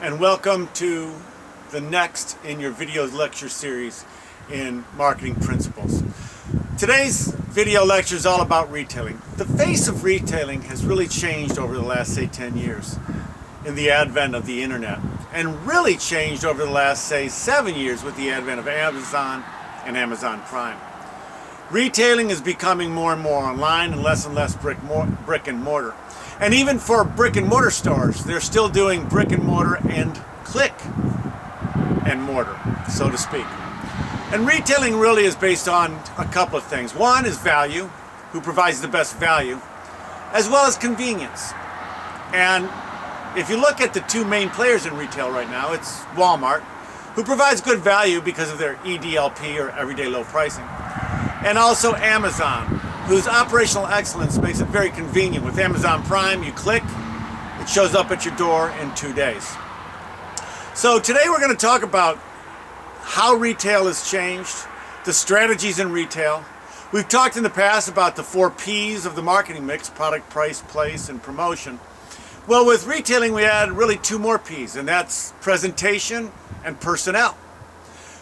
and welcome to the next in your video lecture series in marketing principles. Today's video lecture is all about retailing. The face of retailing has really changed over the last, say, 10 years in the advent of the internet, and really changed over the last, say, 7 years with the advent of Amazon and Amazon Prime. Retailing is becoming more and more online and less brick and mortar. And even for brick and mortar stores, they're still doing brick and mortar and click and mortar, so to speak. And retailing really is based on a couple of things. One is value, who provides the best value, as well as convenience. And if you look at the two main players in retail right now, it's Walmart, who provides good value because of their EDLP, or everyday low pricing, and also Amazon, whose operational excellence makes it very convenient. With Amazon Prime, you click, it shows up at your door in 2 days. So today we're going to talk about how retail has changed, the strategies in retail. We've talked in the past about the 4 P's of the marketing mix: product, price, place, and promotion. Well, with retailing, we add really 2 more P's, and that's presentation and personnel.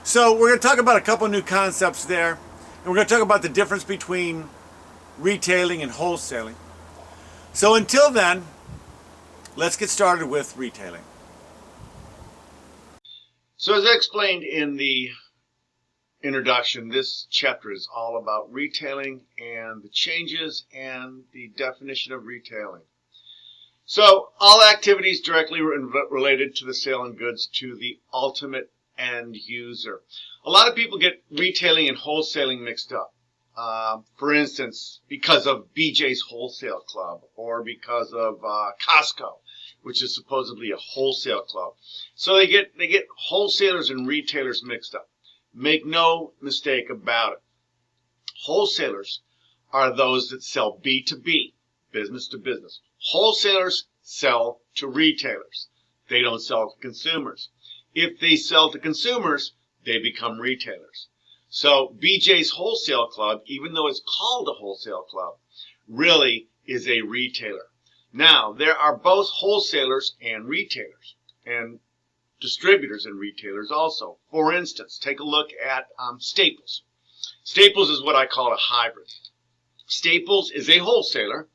So we're going to talk about a couple new concepts there, and we're going to talk about the difference between retailing and wholesaling. So until then, let's get started with retailing. So as I explained in the introduction, this chapter is all about retailing and the changes and the definition of retailing. So all activities directly related to the sale of goods to the ultimate end user. A lot of people get retailing and wholesaling mixed up. For instance, because of BJ's Wholesale Club, or because of Costco, which is supposedly a wholesale club. So they get wholesalers and retailers mixed up. Make no mistake about it. Wholesalers are those that sell B2B, business to business. Wholesalers sell to retailers. They don't sell to consumers. If they sell to consumers, they become retailers. So BJ's Wholesale Club, even though it's called a wholesale club, really is a retailer. Now, there are both wholesalers and retailers, and distributors and retailers also. For instance, take a look at Staples. Staples is what I call a hybrid. Staples is a wholesaler.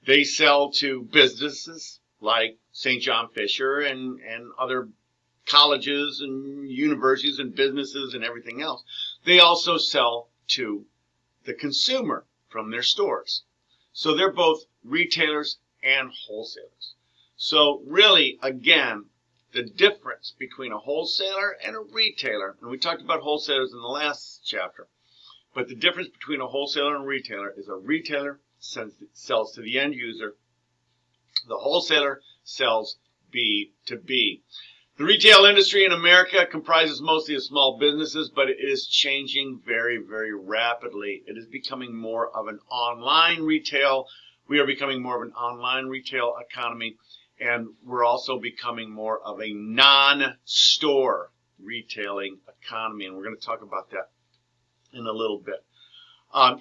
They sell to businesses like St. John Fisher and other colleges and universities and businesses and everything else. They also sell to the consumer from their stores. So they're both retailers and wholesalers. So really, again, the difference between a wholesaler and a retailer, and we talked about wholesalers in the last chapter, but the difference between a wholesaler and a retailer is a retailer sells to the end user. The wholesaler sells B to B. The retail industry in America comprises mostly of small businesses, but it is changing very, very rapidly. It is becoming more of an online retail. We are becoming more of an online retail economy, and we're also becoming more of a non-store retailing economy, and we're going to talk about that in a little bit.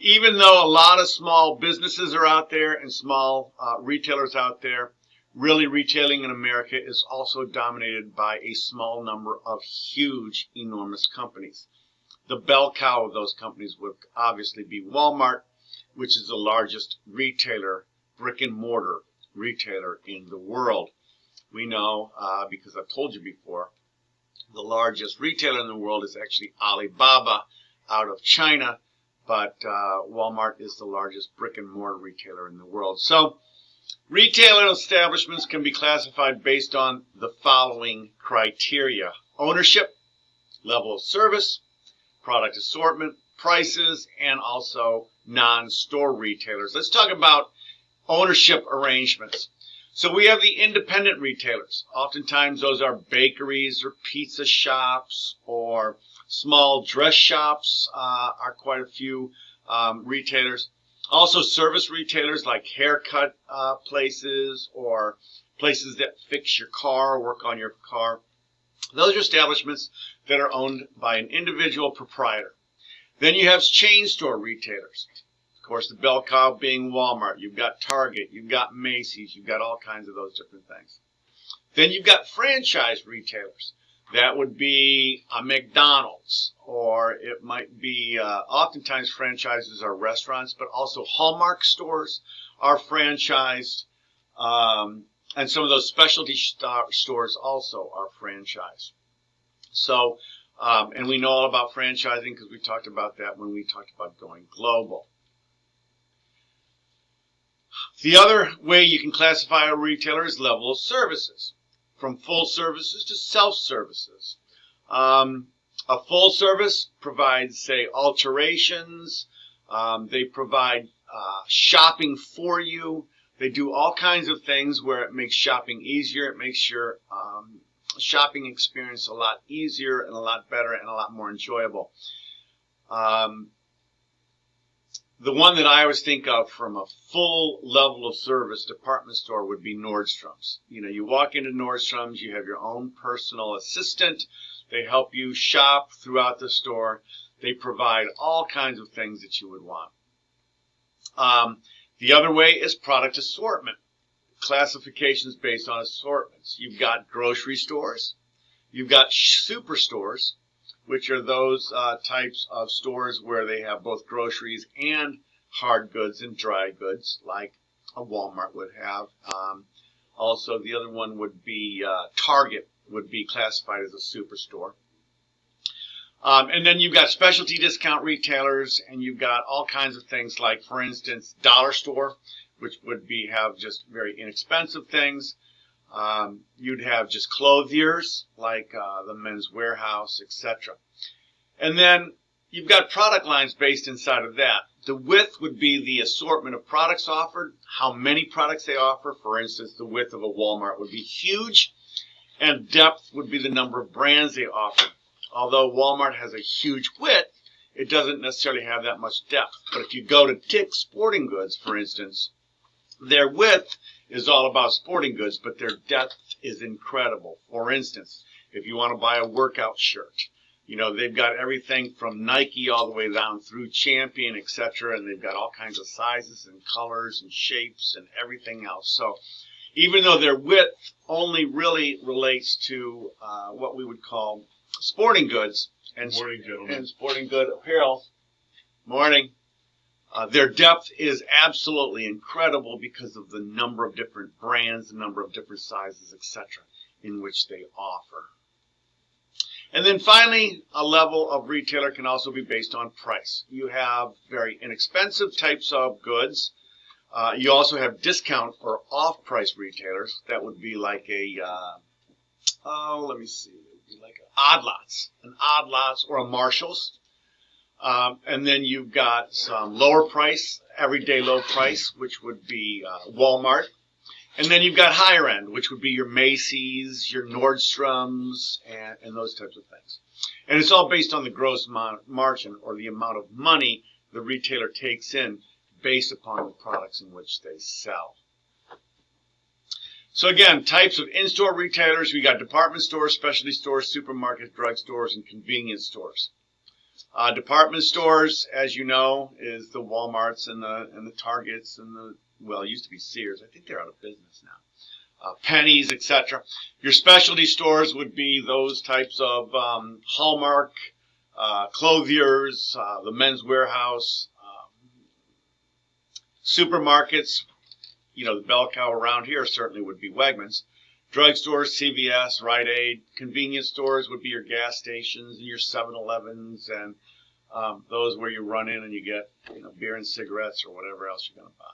Even though a lot of small businesses are out there and small retailers out there, really, retailing in America is also dominated by a small number of huge, enormous companies. The bell cow of those companies would obviously be Walmart, which is the largest retailer, brick and mortar retailer in the world. We know, because I've told you before, the largest retailer in the world is actually Alibaba out of China, but Walmart is the largest brick and mortar retailer in the world. So retail establishments can be classified based on the following criteria: ownership, level of service, product assortment, prices, and also non-store retailers. Let's talk about ownership arrangements. So we have the independent retailers. Oftentimes those are bakeries or pizza shops or small dress shops, are quite a few retailers. Also service retailers like haircut places or places that fix your car, work on your car. Those are establishments that are owned by an individual proprietor. Then you have chain store retailers. Of course, the bell cow being Walmart. You've got Target, you've got Macy's, you've got all kinds of those different things. Then you've got franchise retailers. That would be a McDonald's, or it might be, oftentimes franchises are restaurants, but also Hallmark stores are franchised. And some of those specialty stores also are franchised. So, and we know all about franchising because we talked about that when we talked about going global. The other way you can classify a retailer is level of services, from full services to self-services. A full service provides, say, alterations. They provide shopping for you. They do all kinds of things where it makes shopping easier. It makes your shopping experience a lot easier and a lot better and a lot more enjoyable. The one that I always think of from a full level of service department store would be Nordstrom's. You know, you walk into Nordstrom's, you have your own personal assistant. They help you shop throughout the store. They provide all kinds of things that you would want. The other way is product assortment. Classifications based on assortments. You've got grocery stores. You've got superstores, which are those types of stores where they have both groceries and hard goods and dry goods, like a Walmart would have. Also, the other one would be Target would be classified as a superstore. And then you've got specialty discount retailers, and you've got all kinds of things like, for instance, dollar store, which would be have just very inexpensive things. You'd have just clothiers like the Men's Warehouse, etc. And then you've got product lines based inside of that. The width would be the assortment of products offered, how many products they offer. For instance, the width of a Walmart would be huge, and depth would be the number of brands they offer. Although Walmart has a huge width, it doesn't necessarily have that much depth. But if you go to Dick's Sporting Goods, for instance, their width is all about sporting goods, but their depth is incredible. For instance, if you want to buy a workout shirt, you know, they've got everything from Nike all the way down through Champion, etc., and they've got all kinds of sizes and colors and shapes and everything else. So even though their width only really relates to what we would call sporting goods and sporting good apparel, their depth is absolutely incredible because of the number of different brands, the number of different sizes, etc., in which they offer. And then finally, a level of retailer can also be based on price. You have very inexpensive types of goods. You also have discount or off-price retailers. That would be like a, like Odd Lots or a Marshall's. And then you've got some lower price, everyday low price, which would be Walmart. And then you've got higher end, which would be your Macy's, your Nordstrom's, and those types of things. And it's all based on the gross margin, or the amount of money the retailer takes in based upon the products in which they sell. So again, types of in-store retailers: we got department stores, specialty stores, supermarkets, drugstores, and convenience stores. Department stores, as you know, is the Walmarts and the Targets and the, well, it used to be Sears. I think they're out of business now. Pennies, etc. Your specialty stores would be those types of Hallmark, clothiers, the Men's Warehouse, supermarkets. You know, the bell cow around here certainly would be Wegmans. Drugstores, CVS, Rite Aid. Convenience stores would be your gas stations and your 7-Elevens and those where you run in and you get, you know, beer and cigarettes or whatever else you're going to buy.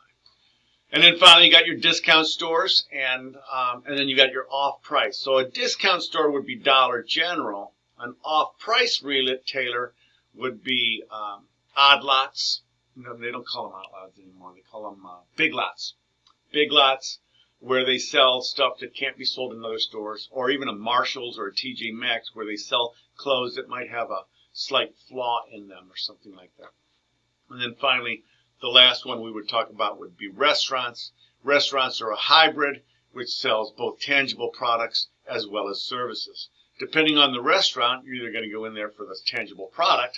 And then finally, you got your discount stores, and then you got your off-price. So a discount store would be Dollar General. An off-price retailer would be Odd Lots. No, they don't call them Odd Lots anymore. They call them Big Lots. Big Lots, where they sell stuff that can't be sold in other stores, or even a Marshall's or a TJ Maxx, where they sell clothes that might have a slight flaw in them or something like that. And then finally, the last one we would talk about would be restaurants. Restaurants are a hybrid which sells both tangible products as well as services. Depending on the restaurant, you're either going to go in there for the tangible product,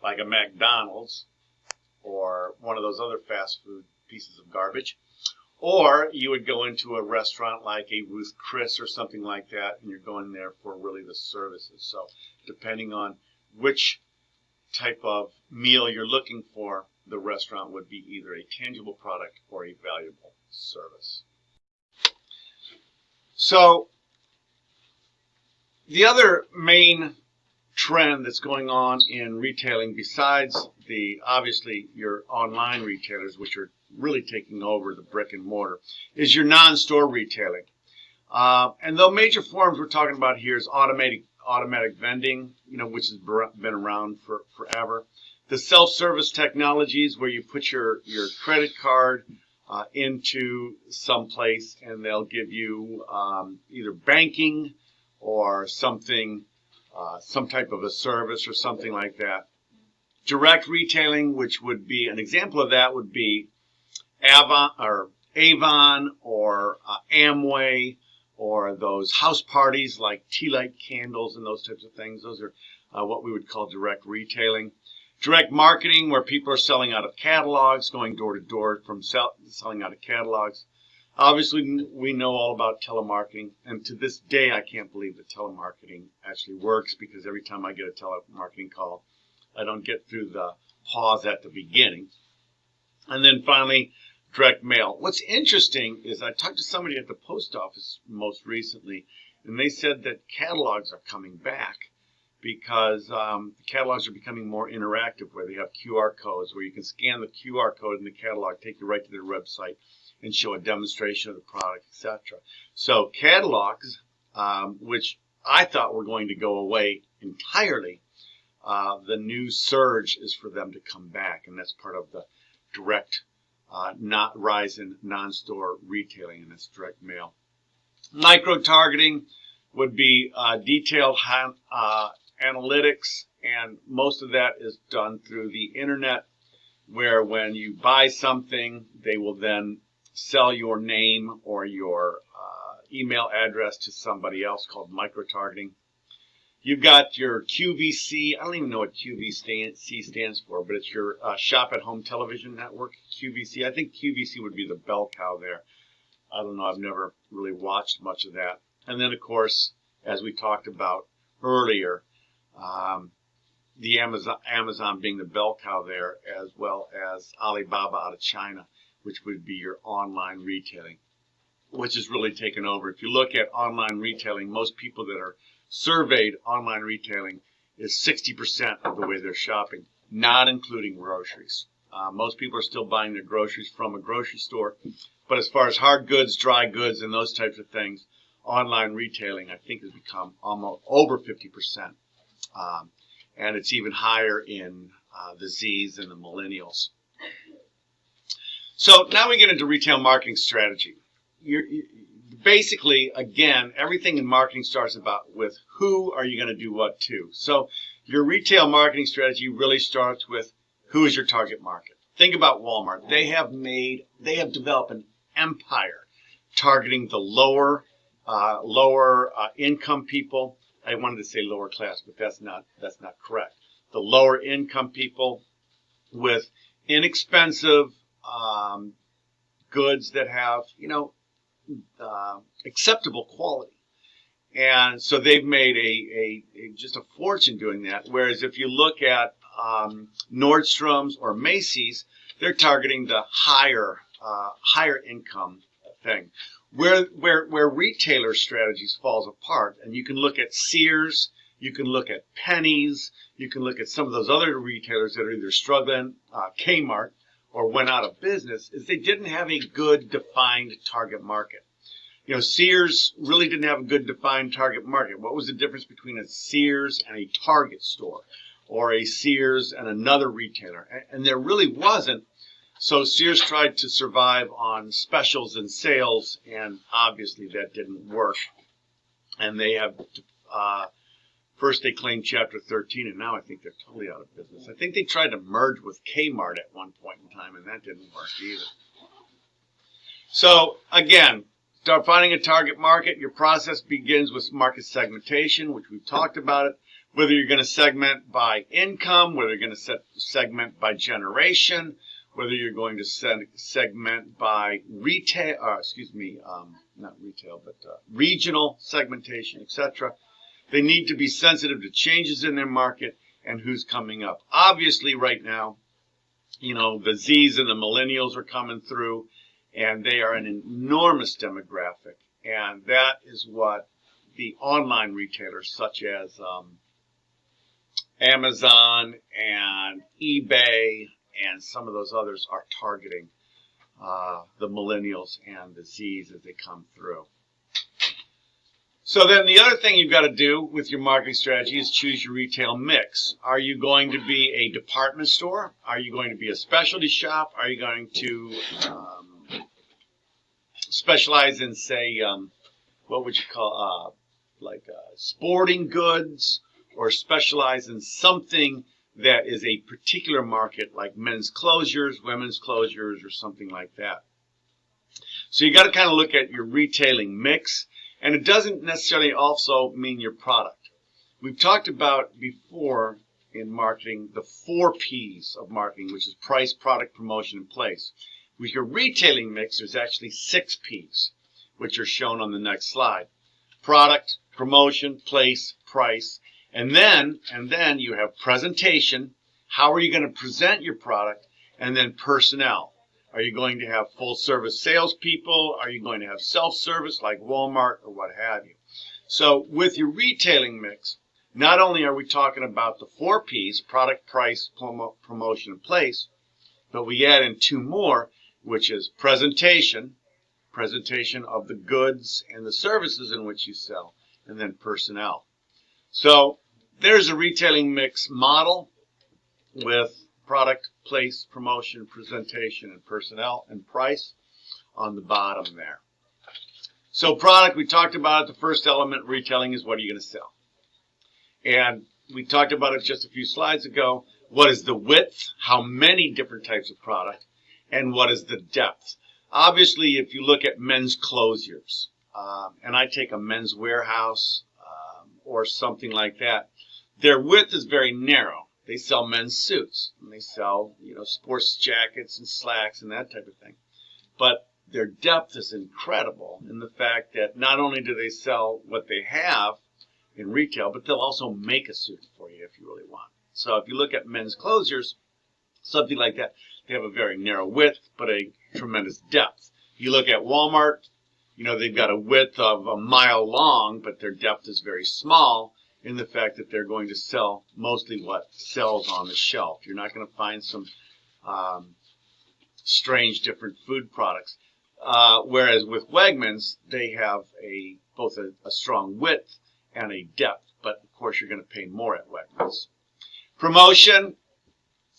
like a McDonald's or one of those other fast food pieces of garbage, Or you would go into a restaurant like a Ruth Chris or something like that, and you're going there for really the services. So depending on which type of meal you're looking for, the restaurant would be either a tangible product or a valuable service. So the other main trend that's going on in retailing, besides the obviously your online retailers, which are really taking over the brick and mortar, is your non-store retailing. And the major forms we're talking about here is automatic vending, which has been around for forever. The self-service technologies where you put your credit card into some place and they'll give you either banking or something, some type of a service or something like that. Direct retailing, which would be an example of that, would be Avon or Amway, or those house parties like tea light candles and those types of things. Those are what we would call direct retailing. Direct marketing, where people are selling out of catalogs, going door to door from selling out of catalogs. Obviously, we know all about telemarketing, and to this day, I can't believe that telemarketing actually works, because every time I get a telemarketing call, I don't get through the pause at the beginning. And then finally, direct mail. What's interesting is I talked to somebody at the post office most recently, and they said that catalogs are coming back because the catalogs are becoming more interactive, where they have QR codes, where you can scan the QR code in the catalog, take you right to their website, and show a demonstration of the product, etc. So catalogs, which I thought were going to go away entirely, the new surge is for them to come back, and that's part of the direct not rise in non-store retailing, and that's direct mail. Micro-targeting would be detailed analytics, and most of that is done through the internet, where when you buy something, they will then sell your name or your email address to somebody else, called micro-targeting. You've got your QVC. I don't even know what QVC stands for, but it's your Shop at Home Television Network, QVC. I think QVC would be the bell cow there. I don't know. I've never really watched much of that. And then, of course, as we talked about earlier, the Amazon being the bell cow there, as well as Alibaba out of China, which would be your online retailing, which has really taken over. If you look at online retailing, most people that are surveyed online retailing is 60% of the way they're shopping, not including groceries. Most people are still buying their groceries from a grocery store, but as far as hard goods, dry goods, and those types of things, online retailing, I think, has become almost over 50%. And it's even higher in the Zs and the millennials. So now we get into retail marketing strategy. Basically, again, everything in marketing starts with who are you going to do what to. So your retail marketing strategy really starts with who is your target market. Think about Walmart. They have developed an empire targeting the lower income people. I wanted to say lower class, but that's not correct. The lower income people with inexpensive goods that have, acceptable quality. And so they've made just a fortune doing that. Whereas if you look at Nordstrom's or Macy's, they're targeting the higher income thing. Where retailer strategies falls apart, and you can look at Sears, you can look at Penny's, you can look at some of those other retailers that are either struggling, Kmart, or went out of business, is they didn't have a good defined target market. Sears really didn't have a good defined target market. What was the difference between a Sears and a Target store, or a Sears and another retailer? And there really wasn't. So Sears tried to survive on specials and sales, and obviously that didn't work. And they have, first they claimed Chapter 13, and now I think they're totally out of business. I think they tried to merge with Kmart at one point in time, and that didn't work either. So again, start finding a target market. Your process begins with market segmentation, which we've talked about it. Whether you're going to segment by income, whether you're going to segment by generation, whether you're going to segment by retail, not retail, but regional segmentation, etc. They need to be sensitive to changes in their market and who's coming up. Obviously, right now, the Z's and the millennials are coming through, and they are an enormous demographic. And that is what the online retailers such as Amazon and eBay and some of those others are targeting, the millennials and the Z's as they come through. So then the other thing you've got to do with your marketing strategy is choose your retail mix. Are you going to be a department store? Are you going to be a specialty shop? Are you going to specialize in, say, what would you call, sporting goods, or specialize in something that is a particular market, like men's closures, women's closures, or something like that? So you got to kind of look at your retailing mix. And it doesn't necessarily also mean your product. We've talked about before in marketing the 4 P's of marketing, which is price, product, promotion, and place. With your retailing mix, there's actually 6 P's, which are shown on the next slide. Product, promotion, place, price, and then you have presentation. How are you going to present your product? And then personnel. Are you going to have full-service salespeople? Are you going to have self-service like Walmart or what have you? So with your retailing mix, not only are we talking about the 4 P's, product, price, promotion, and place, but we add in 2 more, which is presentation of the goods and the services in which you sell, and then personnel. So there's a retailing mix model with product, place, promotion, presentation, and personnel, and price on the bottom there. So product, we talked about it. The first element, retailing, is what are you going to sell? And we talked about it just a few slides ago. What is the width? How many different types of product? And what is the depth? Obviously, if you look at men's closures, and I take a Men's Warehouse or something like that, their width is very narrow. They sell men's suits, and they sell, sports jackets and slacks and that type of thing. But their depth is incredible in the fact that not only do they sell what they have in retail, but they'll also make a suit for you if you really want. So if you look at men's closures, something like that, they have a very narrow width, but a tremendous depth. You look at Walmart, they've got a width of a mile long, but their depth is very small, in the fact that they're going to sell mostly what sells on the shelf. You're not going to find some strange different food products. Whereas with Wegmans, they have both a strong width and a depth, but of course you're going to pay more at Wegmans. Promotion,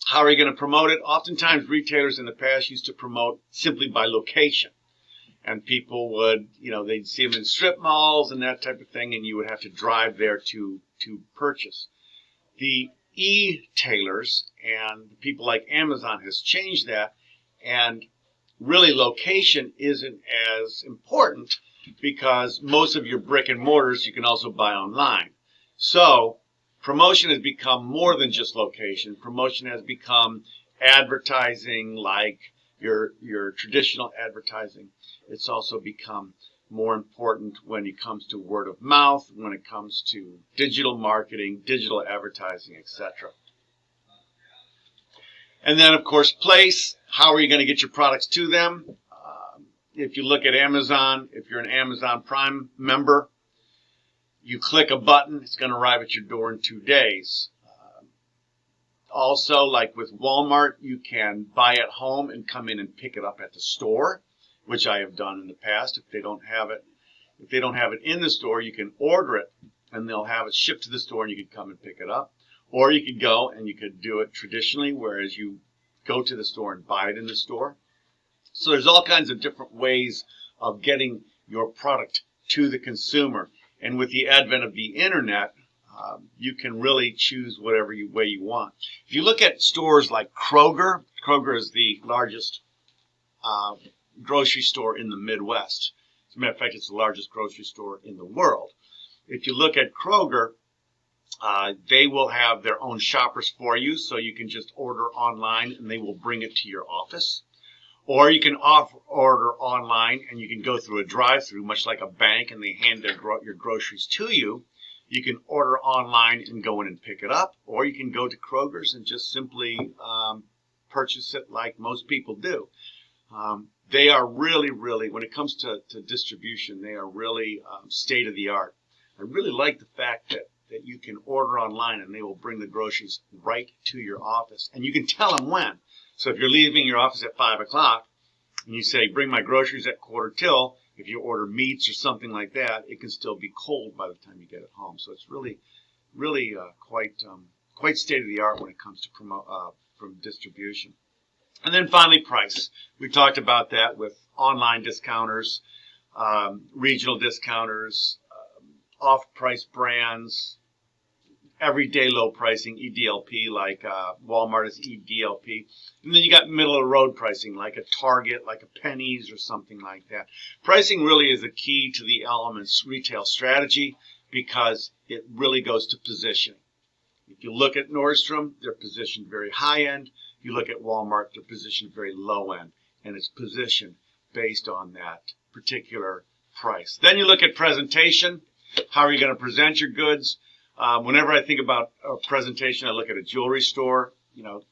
how are you going to promote it? Oftentimes retailers in the past used to promote simply by location. And people would, they'd see them in strip malls and that type of thing, and you would have to drive there to purchase. The e-tailers and people like Amazon has changed that, and really location isn't as important because most of your brick and mortars you can also buy online. So promotion has become more than just location. Promotion has become advertising, like your traditional advertising. It's also become more important when it comes to word of mouth, when it comes to digital marketing, digital advertising, etc. And then, of course, place. How are you going to get your products to them? If you look at Amazon, if you're an Amazon Prime member, you click a button, it's going to arrive at your door in 2 days. Also, like with Walmart, you can buy at home and come in and pick it up at the store, which I have done in the past. If they don't have it in the store, you can order it and they'll have it shipped to the store and you can come and pick it up. Or you could go and you could do it traditionally, whereas you go to the store and buy it in the store. So there's all kinds of different ways of getting your product to the consumer. And with the advent of the internet, you can really choose whatever way you want. If you look at stores like Kroger, Kroger is the largest grocery store in the Midwest. As a matter of fact, it's the largest grocery store in the world. If you look at Kroger, They will have their own shoppers for you, so you can just order online and they will bring it to your office. Or you can order online and you can go through a drive-through, much like a bank, and they hand your groceries to you. You can order online and go in and pick it up, or you can go to Kroger's and just simply purchase it like most people do. They are really, when it comes to distribution, they are really state of the art. I really like the fact that you can order online and they will bring the groceries right to your office. And you can tell them when. So if you're leaving your office at 5 o'clock and you say, bring my groceries at 1:45, if you order meats or something like that, it can still be cold by the time you get it home. So it's really quite state of the art when it comes to from distribution. And then finally, price. We talked about that with online discounters, regional discounters, off-price brands, everyday low pricing, EDLP, like Walmart is EDLP. And then you got middle of the road pricing, like a Target, like a Penny's or something like that. Pricing really is the key to the Elements retail strategy because it really goes to positioning. If you look at Nordstrom, they're positioned very high end. You look at Walmart, they're positioned very low end. And it's positioned based on that particular price. Then you look at presentation. How are you going to present your goods? Whenever I think about a presentation, I look at a jewelry store.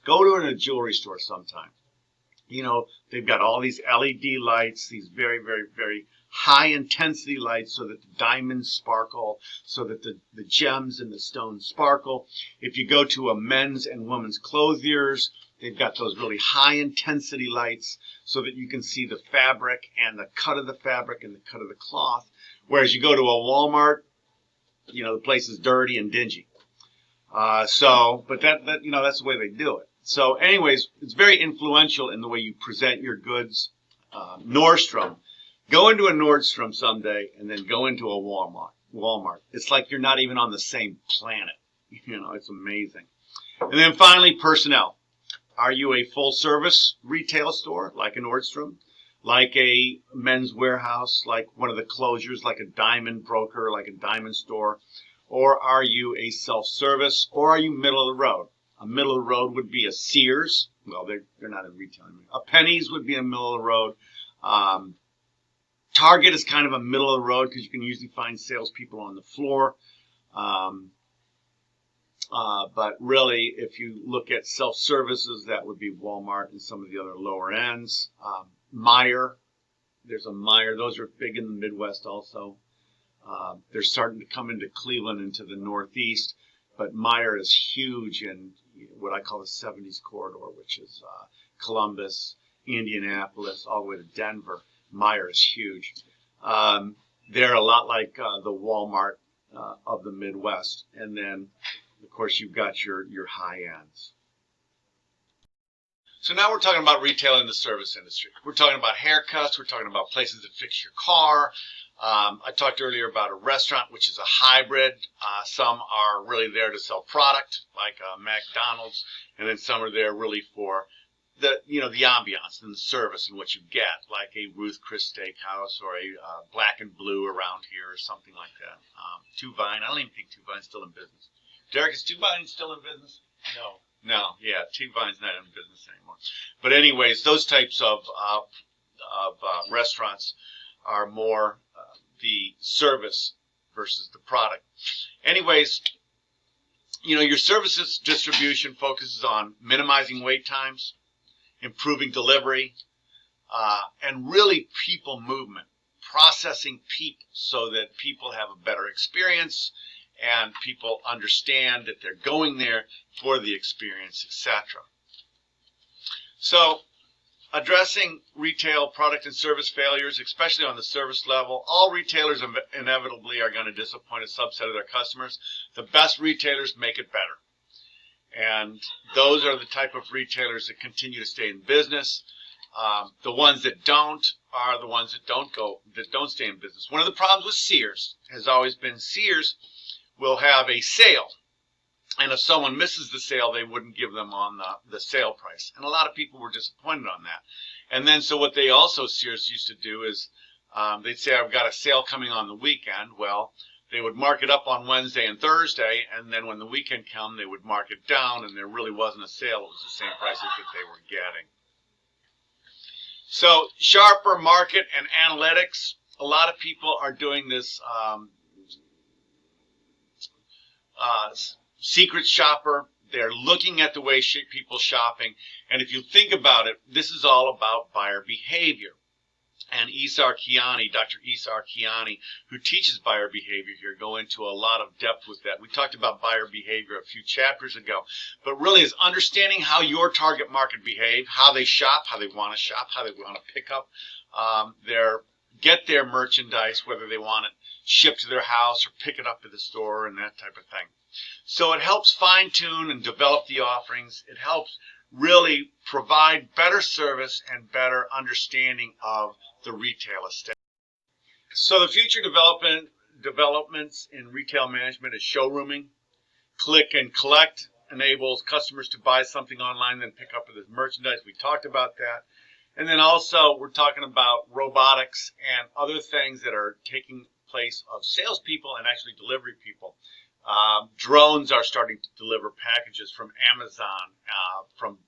Go to a jewelry store sometime. They've got all these LED lights, these very, very, very high intensity lights so that the diamonds sparkle, so that the gems and the stones sparkle. If you go to a men's and women's clothiers, they've got those really high intensity lights so that you can see the fabric and the cut of the fabric and the cut of the cloth. Whereas you go to a Walmart, the place is dirty and dingy. But that's the way they do it. So anyways, it's very influential in the way you present your goods. Nordstrom. Go into a Nordstrom someday and then go into a Walmart. It's like you're not even on the same planet. It's amazing. And then finally, personnel. Are you a full service retail store like a Nordstrom? Like a Men's Warehouse, like one of the closures, like a diamond broker, like a diamond store? Or are you a self-service, or are you middle of the road? A middle of the road would be a Sears. Well, they're not in retail. A Penny's would be a middle of the road. Target is kind of a middle of the road because you can usually find salespeople on the floor. But really, if you look at self-services, that would be Walmart and some of the other lower ends. Meijer, there's a Meijer. Those are big in the Midwest also. They're starting to come into Cleveland, into the Northeast. But Meijer is huge in what I call the 70s corridor, which is Columbus, Indianapolis, all the way to Denver. Meijer is huge. They're a lot like the Walmart of the Midwest. And then, of course, you've got your high ends. So now we're talking about retail in the service industry. We're talking about haircuts. We're talking about places that fix your car. I talked earlier about a restaurant, which is a hybrid. Some are really there to sell product, like McDonald's, and then some are there really for the ambiance and the service and what you get, like a Ruth Chris Steakhouse or a Black and Blue around here or something like that. Two Vine. I don't even think Two Vine's still in business. Derek, is Two Vine still in business? No, yeah, Two Vine's not in business anymore. But anyways, those types of restaurants are more the service versus the product. Anyways, your services distribution focuses on minimizing wait times, improving delivery, and really people movement, processing people so that people have a better experience and people understand that they're going there for the experience, etc. So, addressing retail product and service failures, especially on the service level, all retailers inevitably are going to disappoint a subset of their customers. The best retailers make it better. And those are the type of retailers that continue to stay in business. The ones that don't are the ones that don't stay in business. One of the problems with Sears has always been Sears will have a sale. And if someone misses the sale, they wouldn't give them on the sale price. And a lot of people were disappointed on that. And then so what Sears used to do is they'd say, I've got a sale coming on the weekend. Well, They would mark it up on Wednesday and Thursday, and then when the weekend came, they would mark it down, and there really wasn't a sale. It was the same prices that they were getting. So sharper market and analytics. A lot of people are doing this secret shopper. They're looking at the way people shopping. And if you think about it, this is all about buyer behavior. And Dr. Isar Kiani, who teaches buyer behavior here, go into a lot of depth with that. We talked about buyer behavior a few chapters ago, but really is understanding how your target market behave, how they shop, how they want to shop, how they want to pick up get their merchandise, whether they want it shipped to their house or pick it up at the store and that type of thing. So it helps fine-tune and develop the offerings. It helps really provide better service and better understanding of the retail estate. So the future developments in retail management is showrooming. Click and collect enables customers to buy something online, then pick up the merchandise. We talked about that. And then also we're talking about robotics and other things that are taking place of salespeople and actually delivery people. Drones are starting to deliver packages from Amazon, from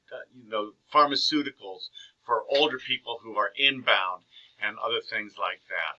pharmaceuticals for older people who are inbound and other things like that.